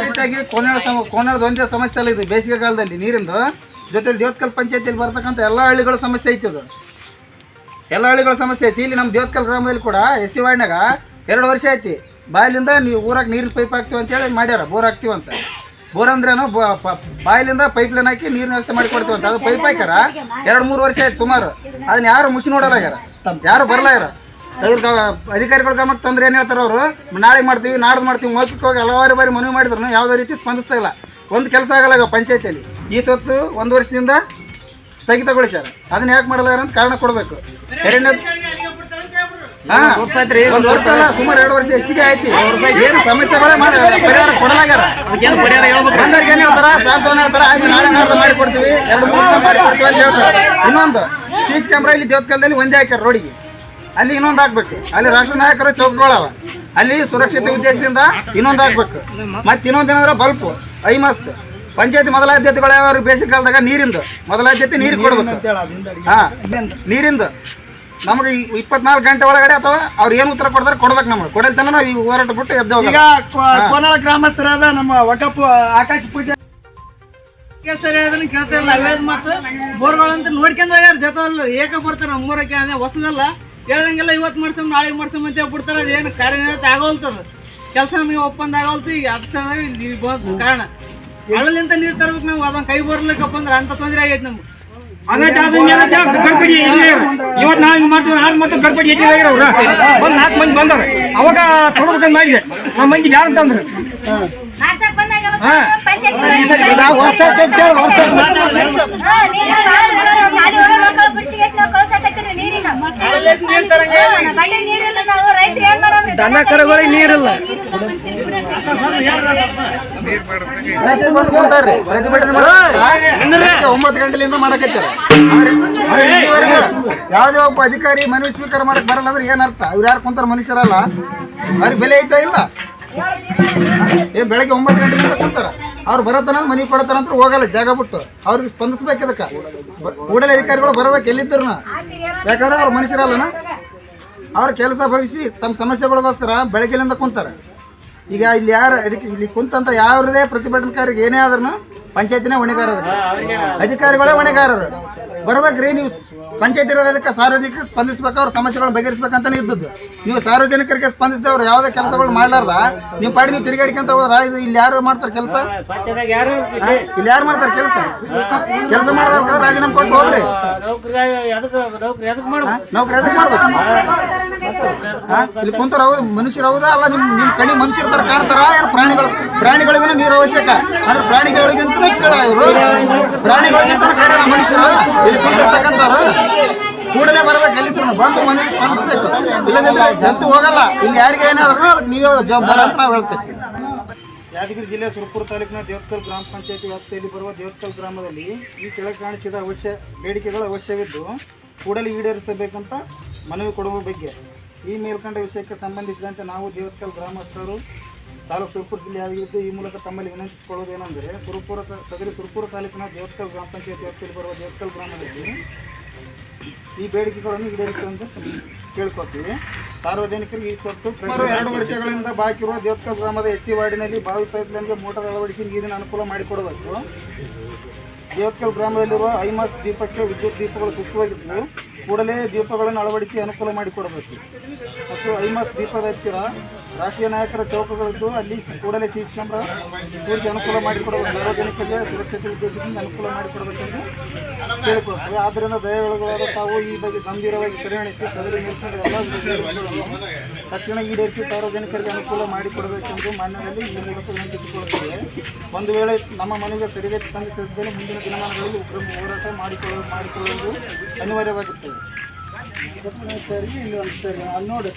ರೀತಿಯಾಗಿ ಕೋನಾಳದ ಒಂದೇ ಸಮಸ್ಯೆ ಅಲ್ಲ ಇದು. ಬೇಸಿಗೆ ಕಾಲದಲ್ಲಿ ನೀರಿಂದು ಜೊತೆಲಿ ದೇವತ್ಕಲ್ ಪಂಚಾಯತಿಯಲ್ಲಿ ಬರ್ತಕ್ಕಂಥ ಎಲ್ಲ ಹಳ್ಳಿಗಳ ಸಮಸ್ಯೆ ಐತಿ. ಅದು ಎಲ್ಲ ಹಳ್ಳಿಗಳ ಸಮಸ್ಯೆ ಐತಿ. ಇಲ್ಲಿ ನಮ್ಮ ದೇವತ್ಕಲ್ ಗ್ರಾಮದಲ್ಲಿ ಕೂಡ SC ವಾರ್ಡ್ನಾಗ 2 ವರ್ಷ ಐತಿ ಬಾಯಿಲಿಂದ ನೀವು ಊರಾಗ ನೀರಿನ ಪೈಪ್ ಹಾಕ್ತೀವಿ ಅಂತೇಳಿ ಮಾಡ್ಯಾರ. ಬೋರ್ ಹಾಕ್ತೀವಂತ. ಬೋರ್ ಅಂದ್ರೇನು ಬಾಯಿಲಿಂದ ಪೈಪ್ ಲೈನ್ ಹಾಕಿ ನೀರಿನ ವ್ಯವಸ್ಥೆ ಮಾಡಿ ಕೊಡ್ತೀವಂತ. ಅದು ಪೈಪ್ ಹಾಕ್ಯಾರ 2-3 ವರ್ಷ ಆಯ್ತು ಸುಮಾರು. ಅದನ್ನ ಯಾರು ಮುಸಿ ನೋಡಲಾಗ್ಯಾರ, ಯಾರು ಬರಲಾಗ್ಯಾರ. ಅಧಿಕಾರಿಗಳ ಗಮನಕ್ಕೆ ತಂದ್ರೆ ಏನು ಹೇಳ್ತಾರೆ ಅವರು, ನಾಳೆ ಮಾಡ್ತೀವಿ ನಾಡ್ದು ಮಾಡ್ತೀವಿ ಮೋಸಕ್ಕೆ ಹೋಗಿ ಹಲವಾರು ಬಾರಿ ಮನವಿ ಮಾಡಿದ್ರು ಯಾವುದೇ ರೀತಿ ಸ್ಪಂದಿಸ್ತಾ ಇಲ್ಲ. ಒಂದು ಕೆಲಸ ಆಗಲ್ಲ ಪಂಚಾಯತಿಯಲ್ಲಿ. ಈ ಸೊತ್ತು 1 ವರ್ಷದಿಂದ ಸ್ಥಗಿತಗೊಳಿಸ್ಯಾರ. ಅದನ್ನ ಯಾಕೆ ಮಾಡಲ್ಲ ಅಂತ ಕಾರಣ ಕೊಡಬೇಕು. ಒಂದು ವರ್ಷ ಅಲ್ಲ ಸುಮಾರು 2 ವರ್ಷ ಹೆಚ್ಚಿಗೆ ಆಯ್ತು. ಏನು ಸಮಸ್ಯೆಗಳೇ ಪರಿಹಾರ ಕೊಡಲಾಗ್ಯಾರ. ಬಂದವ್ರಿಗೆ ಏನು ಹೇಳ್ತಾರ, ಸಾಂತ್ವನ ಹೇಳ್ತಾರ, ಆಯ್ತು ನಾಳೆ ನಾಡ್ದು ಮಾಡಿ ಕೊಡ್ತೀವಿ 2-3 ದಿವಸ ಮಾಡಿ ಕೊಡ್ತೀವಿ ಅಂತ ಹೇಳ್ತಾರೆ. ಇನ್ನೊಂದು CC ಕ್ಯಾಮ್ರಾ ಇಲ್ಲಿ ದೇವತ್ಕಲ್ದಲ್ಲಿ ಒಂದೇ ಹಾಕ್ಯಾರ ರೋಡಿಗೆ. ಅಲ್ಲಿ ಇನ್ನೊಂದು ಹಾಕ್ಬೇಕು. ಅಲ್ಲಿ ರಾಷ್ಟ್ರ ನಾಯಕರು ಚೌಕಗಳವ, ಅಲ್ಲಿ ಸುರಕ್ಷತೆ ಉದ್ದೇಶದಿಂದ ಇನ್ನೊಂದು ಹಾಕ್ಬೇಕು. ಮತ್ತೆ ಇನ್ನೊಂದೇನಂದ್ರೆ ಬಲ್ಪು, ಐ ಮಾಸ್ಕ್. ಪಂಚಾಯತಿ ಮೊದಲ ಆದ್ಯತೆಗಳು ಯಾವ ಬೇಸಿಗೆ ಕಾಲದಾಗ ನೀರಿಂದು ಮೊದಲ ಆದ್ಯತೆ ನೀರಿಗೆ ಕೊಡ್ಬೇಕು. ನೀರಿಂದು ನಮಗೆ 24 ಗಂಟೆ ಒಳಗಡೆ ಅಥವಾ ಅವ್ರು ಏನು ಉತ್ತರ ಕೊಡ್ತಾರೆ ಕೊಡ್ಬೇಕು. ನಮಗೆ ಕೊಡಲ್ ತನ ನಾವು ಈ ಹೋರಾಟ ಬಿಟ್ಟು ಎದ್ದು ಹೋಗಿ. ಈಗ ಕೋನಾಳ ಗ್ರಾಮಸ್ಥರಾದ ನಮ್ಮ ವಕಪ್ ಆಕಾಶ ಪೂಜೆ ಸರಿ ಅದನ್ನ ಕೇಳ್ತಾರಲ್ಲ ಅವೇದ್ ಮಾತು ಬೋರ್ಗಳಂತ ನೋಡ್ಕೊಂಡ್ ಹೋಗ್ಯಾರ. ಜೊತೆಲ್ಲ ಏಕ ಬರ್ತಾರ ಮೂರಕ್ಕೆ ಅದೇ ಹೊಸದಲ್ಲ ಹೇಳ್ದಂಗೆಲ್ಲ ಇವತ್ತು ಮಾಡ್ಸಮ್ ನಾಳೆಗೆ ಮಾಡ್ಸಮ್ ಅಂತ ಬಿಡ್ತಾರ. ಅದೇನು ಕಾರ್ಯನಿರತ ಆಗೋಲ್ತದ. ಕೆಲಸ ನಮಗೆ ಒಪ್ಪಂದ ಆಗೋಲ್ತು. ಈಗ ಅದು ಕಾರಣ ಹಳ್ಳಲಿಂತ ನೀರು ತರ್ಬೇಕು. ನಾವು ಅದನ್ನ ಕೈ ಬರ್ಲಿಕ್ಕಪ್ಪ ಅಂದ್ರೆ ಅಂತ ತೊಂದರೆ ಆಗೈತೆ ನಮ್ಗೆ. ಗಡ್ಬಡಿ ಇವತ್ತು ನಾವು ಮಾಡ್ತೀವಿ 4 ಮಂದಿ ಗಡ್ಬಡಿ ಹೆಚ್ಚಿಗೆ ಅವ್ರ ಒಂದು 4 ಮಂದಿ ಬಂದವ್ರು. ಅವಾಗ ತೊಡಬೇಕಂತ ಮಾಡಿದೆ. ನಮ್ಮ ಮಂದಿ ಯಾರು ಅಂತಂದ್ರು ದನ ಕರುಗಳಿಗೆ ನೀರಿಲ್ಲ. ಪ್ರತಿಭಟನೆ 9 ಗಂಟೆಲಿಂದ ಮಾಡಕತ್ತಾರ. ಯಾವುದೇ ಒಬ್ಬ ಅಧಿಕಾರಿ ಮನವಿ ಸ್ವೀಕಾರ ಮಾಡಕ್ ಬರಲ್ಲ ಅಂದ್ರೆ ಏನರ್ಥ? ಇವ್ರು ಯಾರು ಕುಂತಾರ ಮನುಷ್ಯರಲ್ಲ, ಅವ್ರಿಗೆ ಬೆಲೆ ಐತಾ ಇಲ್ಲ. ಬೆಳಗ್ಗೆ 9 ಗಂಟೆಲಿಂದ ಕುಂತಾರ. ಅವ್ರು ಬರತ್ತನ ಮನವಿ ಕೊಡತಾರ ಅಂತ ಹೋಗಲ್ಲ ಜಾಗ ಬಿಟ್ಟು. ಅವ್ರಿಗೆ ಸ್ಪಂದಿಸ್ಬೇಕು. ಅದಕ್ಕೆ ಕೂಡಲೇ ಅಧಿಕಾರಿಗಳು ಬರ್ಬೇಕು ಎಲ್ಲಿದ್ರು. ಯಾಕಂದ್ರೆ ಅವ್ರು ಮನುಷ್ಯರಲ್ಲನ. ಅವ್ರ ಕೆಲಸ ಭವಿಸಿ ತಮ್ಮ ಸಮಸ್ಯೆಗಳಿಗೋಸ್ಕರ ಬೆಳಗ್ಗೆಲಿಂದ ಕುಂತಾರ. ಈಗ ಇಲ್ಲಿ ಯಾರು ಅದಕ್ಕೆ ಇಲ್ಲಿ ಕುಂತಂತ ಯಾವುದೇ ಪ್ರತಿಭಟನಾಕಾರಿಗೆ ಏನೇ ಆದ್ರೂ ಪಂಚಾಯತಿನೇ ಹೊಣೆಗಾರರು, ಅಧಿಕಾರಿಗಳೇ ಹೊಣೆಗಾರರು. ಬರ್ಬೇಕ್ರಿ ನೀವು. ಪಂಚಾಯತಿ ಇರೋದಕ್ಕೆ ಸಾರ್ವಜನಿಕರಿಗೆ ಸ್ಪಂದಿಸ್ಬೇಕು, ಅವ್ರ ಸಮಸ್ಯೆಗಳನ್ನ ಬಗೆಹರಿಸ್ಬೇಕಂತಾನೆ ಇದ್ದದ್ದು. ನೀವು ಸಾರ್ವಜನಿಕರಿಗೆ ಸ್ಪಂದಿಸಿದವ್ರು ಯಾವುದೇ ಕೆಲಸಗಳು ಮಾಡ್ಲಾರ್ದ ನೀವು ಪಾಡಿ ನೀವು ತಿರುಗಾಡಿಕೊಂತ ಹೋದ್ರ ಇಲ್ಲಿ ಯಾರು ಮಾಡ್ತಾರೆ ಕೆಲಸ? ಇಲ್ಲಿ ಯಾರು ಮಾಡ್ತಾರೆ ಕೆಲಸ? ಕೆಲಸ ಮಾಡೋದಕ್ಕೆ ರಾಜೀನಾಮೆ ಕೊಟ್ಟು ಹೋಗ್ರಿ. ನೌಕರಿ ಎದಕ್ಕೆ ಮಾಡ್ಬೇಕು? ಇಲ್ಲಿ ಕುಂತಾರ ಹೌದು ಮನುಷ್ಯರು ಹೌದಾ ಅಲ್ಲ? ನಿಮ್ ಕಣಿ ಮನುಷ್ಯರ ತರ ಕಾಣ್ತಾರ? ಏನು ಪ್ರಾಣಿಗಳಿಗೂ ನೀರು ಅವಶ್ಯಕ. ಆದ್ರೆ ಪ್ರಾಣಿಗಳಿಗಿಂತ ಇವರು ಪ್ರಾಣಿಗಳಿಗಿಂತ ಕಡೆ ಮನುಷ್ಯರು ಇಲ್ಲಿ ಕುಂತಿರ್ತಕ್ಕಂಥವ್ರು ಕೂಡಲೇ ಬರ್ಬೇಕು. ಎಲ್ಲಿದ್ರು ಬಂದು ಮನೆಗೆ ಸ್ಪಂದಿಸ್ಬೇಕು. ಇಲ್ಲದಿದ್ರೆ ಜಂತು ಹೋಗಲ್ಲ. ಇಲ್ಲಿ ಯಾರಿಗೆ ಏನಾದ್ರು ಅದಕ್ಕೆ ನೀವೇ ಜವಾಬ್ದಾರ ಅಂತ ನಾವು ಹೇಳ್ತೇವೆ. ಯಾದಗಿರಿ ಜಿಲ್ಲೆ ಸುರಪುರ ತಾಲೂಕಿನ ದೇವತ್ಕಲ್ ಗ್ರಾಮ ಪಂಚಾಯತಿ ವ್ಯಾಪ್ತಿಯಲ್ಲಿ ಬರುವ ದೇವತ್ಕಲ್ ಗ್ರಾಮದಲ್ಲಿ ಈ ಕೆಳಗೆ ಕಾಣಿಸಿದ ಬೇಡಿಕೆಗಳು ಅವಶ್ಯವಿದ್ದು ಕೂಡಲೇ ಈಡೇರಿಸಬೇಕಂತ ಮನವಿ ಕೊಡುವ ಬಗ್ಗೆ ಈ ಮೇಲ್ಕಂಡ ವಿಷಯಕ್ಕೆ ಸಂಬಂಧಿಸಿದಂತೆ ನಾವು ದೇವತ್ಕಲ್ ಗ್ರಾಮಸ್ಥರು ತಾಲೂಕು ಸುರಪುರ ಜಿಲ್ಲೆ ಯಾದಗಿರಿ ಈ ಮೂಲಕ ತಮ್ಮಲ್ಲಿ ವಿನಂತಿಸಿಕೊಳ್ಳುವುದೇನೆಂದರೆ ಸುರಪುರ ತಾಲೂಕಿನ ದೇವತ್ಕಲ್ ಗ್ರಾಮ ಪಂಚಾಯತಿ ವ್ಯಾಪ್ತಿಯಲ್ಲಿ ಬರುವ ದೇವತ್ಕಲ್ ಗ್ರಾಮದಲ್ಲಿ ಈ ಬೇಡಿಕೆಗಳನ್ನು ಈಡೇರಿಸುವಂತೆ ಕೇಳ್ಕೊತೀವಿ. ಸಾರ್ವಜನಿಕರಿಗೆ ಈ ಸ್ವತ್ತು 2 ವರ್ಷಗಳಿಂದ ಬಾಕಿ ಇರುವ ದೇವತ್ಕಲ್ ಗ್ರಾಮದ SC ವಾರ್ಡಿನಲ್ಲಿ ಬಾವಿ ಪೈಪ್ಲೈನ್ಗೆ ಮೋಟಾರ್ ಅಳವಡಿಸಿ ನೀರಿನ ಅನುಕೂಲ ಮಾಡಿಕೊಡಬೇಕು. ದೇವತ್ಕಲ್ ಗ್ರಾಮದಲ್ಲಿರುವ ಐಮಾಸ್ ದೀಪಕ್ಕೆ ವಿದ್ಯುತ್ ದೀಪಗಳು ಸುಟ್ಟುಹೋಗಿದ್ದು ಕೂಡಲೇ ದೀಪಗಳನ್ನು ಅಳವಡಿಸಿ ಅನುಕೂಲ ಮಾಡಿಕೊಡಬೇಕು. ಮತ್ತು ಐಮಾಸ್ ದೀಪದ ಹತ್ತಿರ ರಾಷ್ಟ್ರೀಯ ನಾಯಕರ ಚೌಕಗಳಿದ್ದು ಅಲ್ಲಿ ಕೂಡಲೇ CC ಕ್ಯಾಮ್ರಾ ಕೂರಿಸಿ ಅನುಕೂಲ ಮಾಡಿಕೊಡಬೇಕು. ಸಾರ್ವಜನಿಕರಿಗೆ ಸುರಕ್ಷತೆ ಉದ್ದೇಶದಿಂದ ಅನುಕೂಲ ಮಾಡಿಕೊಡಬೇಕೆಂದು ಕೇಳಿಕೊಳ್ತೇವೆ. ಆದ್ದರಿಂದ ದಯವಿಲ್ಲದ ತಾವು ಈ ಬಗ್ಗೆ ಗಂಭೀರವಾಗಿ ಪರಿಗಣಿಸಿ ಸದರಿ ಮೇಲ್ಕಂಡ ಎಲ್ಲ ವಿಷಯಗಳನ್ನು ತಕ್ಷಣ ಈಡೇರಿಸಿ ಸಾರ್ವಜನಿಕರಿಗೆ ಅನುಕೂಲ ಮಾಡಿಕೊಡಬೇಕೆಂದು ಮಾನ್ಯದಲ್ಲಿ ಈ ಮೂಲಕ ವಿನಂತಿಸಿಕೊಳ್ಳುತ್ತೇವೆ. ಒಂದು ವೇಳೆ ನಮ್ಮ ಮನೆಗೆ ಸರಿಯಾಗಿ ಸ್ಪಂದಿಸದಿದ್ದರೆ ಮುಂದಿನ ದಿನಮಾನಗಳಲ್ಲಿ ಉಗ್ರ ಹೋರಾಟ ಮಾಡಿಕೊಳ್ಳುವುದು ಅನಿವಾರ್ಯವಾಗುತ್ತದೆ. ಸರಿ ಇಲ್ಲಿ ಒಂದು ಸರಿ ಅಲ್ಲಿ ನೋಡಿ.